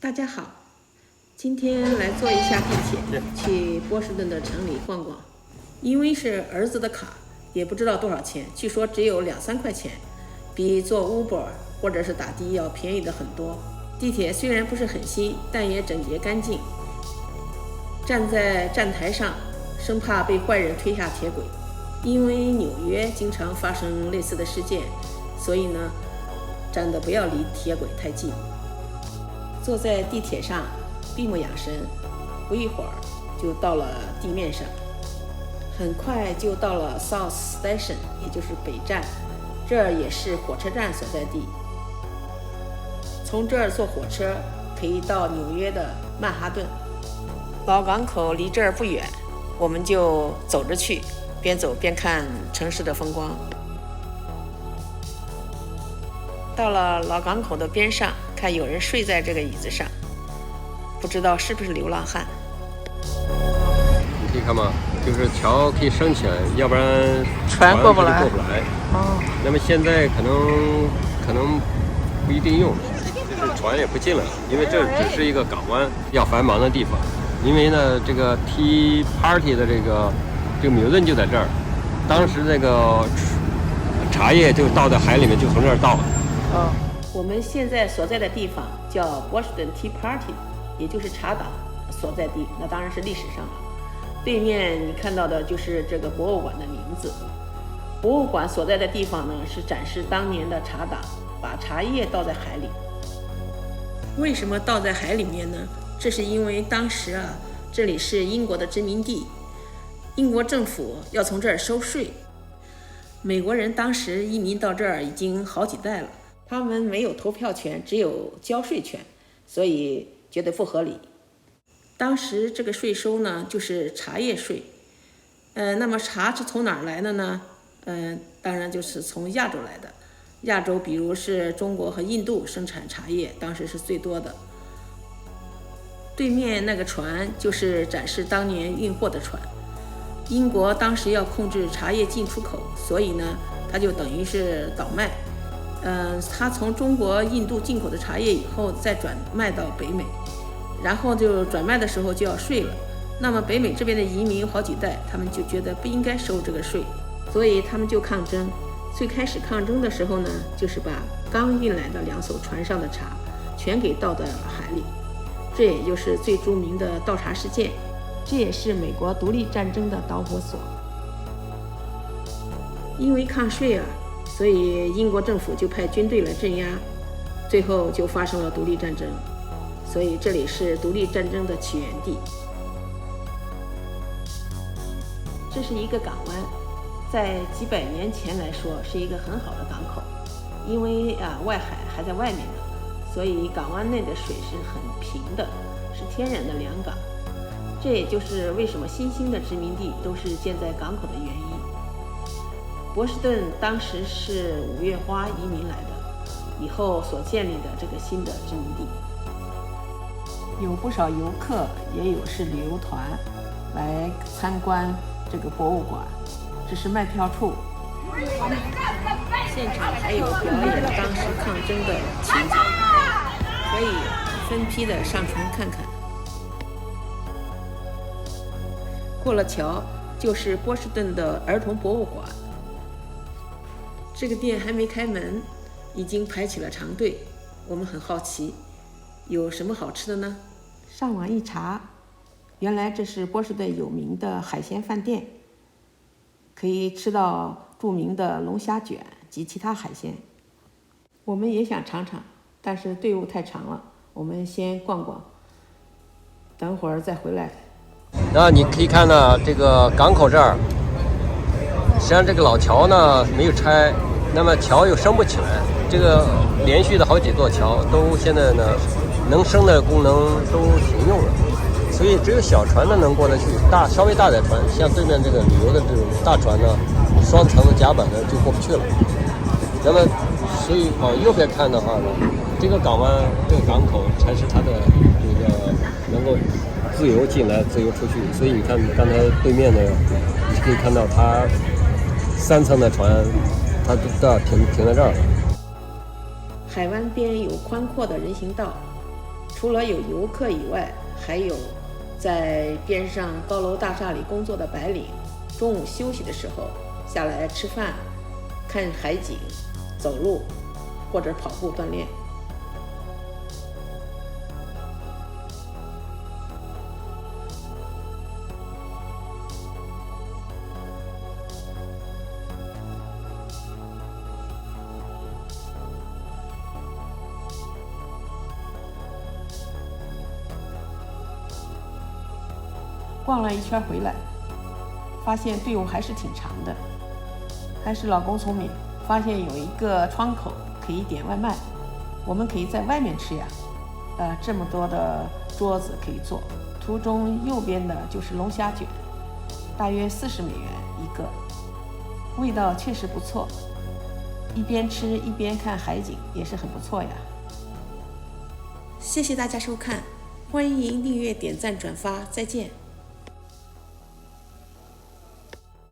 大家好，今天来坐一下地铁，去波士顿的城里逛逛。因为是儿子的卡，也不知道多少钱，据说只有2-3块钱，比坐 Uber 或者是打的要便宜的很多。地铁虽然不是很新，但也整洁干净。站在站台上，生怕被坏人推下铁轨。因为纽约经常发生类似的事件，所以呢，站得不要离铁轨太近。坐在地铁上，闭目养神，不一会儿就到了地面上。很快就到了 South Station， 也就是北站，这儿也是火车站所在地。从这儿坐火车可以到纽约的曼哈顿。老港口离这儿不远，我们就走着去，边走边看城市的风光。到了老港口的边上，看有人睡在这个椅子上，不知道是不是流浪汉。你可以看嘛，就是桥可以升起来，要不然船过不来。哦。那么现在可能不一定用，就是船也不进了，因为这只是一个港湾，比较繁忙的地方。因为呢，这个 Tea Party 的这个Museum就在这儿，当时那个茶叶就倒在海里面，就从这儿倒的。我们现在所在的地方叫波士顿 Tea Party， 也就是茶党所在地，那当然是历史上了。对面你看到的就是这个博物馆的名字。博物馆所在的地方呢，是展示当年的茶党把茶叶倒在海里。为什么倒在海里面呢？这是因为当时这里是英国的殖民地，英国政府要从这儿收税。美国人当时移民到这儿已经好几代了，他们没有投票权，只有交税权，所以觉得不合理。当时这个税收呢，就是茶叶税。那么茶是从哪儿来的呢？当然就是从亚洲来的。亚洲比如是中国和印度生产茶叶，当时是最多的。对面那个船就是展示当年运货的船。英国当时要控制茶叶进出口，所以呢，它就等于是倒卖。它从中国、印度进口的茶叶以后再转卖到北美，然后就转卖的时候就要税了。那么北美这边的移民有好几代，他们就觉得不应该收这个税，所以他们就抗争。最开始抗争的时候呢，就是把刚运来的2艘船上的茶全给倒在了海里，这也就是最著名的倒茶事件，这也是美国独立战争的导火索。因为抗税所以英国政府就派军队来镇压，最后就发生了独立战争，所以这里是独立战争的起源地。这是一个港湾，在几百年前来说是一个很好的港口，因为外海还在外面呢，所以港湾内的水是很平的，是天然的良港。这也就是为什么新兴的殖民地都是建在港口的原因。波士顿当时是五月花移民来的，以后所建立的这个新的殖民地。有不少游客，也有是旅游团来参观这个博物馆，这是卖票处。现场还有表演当时抗争的情景，可以分批的上船看看。过了桥就是波士顿的儿童博物馆。这个店还没开门，已经排起了长队。我们很好奇，有什么好吃的呢？上网一查，原来这是波士顿有名的海鲜饭店，可以吃到著名的龙虾卷及其他海鲜。我们也想尝尝，但是队伍太长了，我们先逛逛，等会儿再回来。那你可以看到这个港口这儿，实际上这个老桥呢没有拆，那么桥又升不起来，这个连续的好几座桥都现在呢能升的功能都停用了，所以只有小船呢能过得去，稍微大点船，像对面这个旅游的这种大船呢，双层的甲板呢就过不去了。那么所以往右边看的话呢，这个港湾这个港口才是它的这个能够自由进来自由出去，所以你看刚才对面的你可以看到它3层的船它都要停在这儿了。海湾边有宽阔的人行道，除了有游客以外，还有在边上高楼大厦里工作的白领，中午休息的时候下来吃饭、看海景、走路或者跑步锻炼。逛了一圈回来，发现队伍还是挺长的。还是老公聪明，发现有一个窗口可以点外卖，我们可以在外面吃呀。这么多的桌子可以坐。途中右边的就是龙虾卷，大约40美元一个，味道确实不错。一边吃一边看海景也是很不错呀。谢谢大家收看，欢迎订阅、点赞、转发，再见。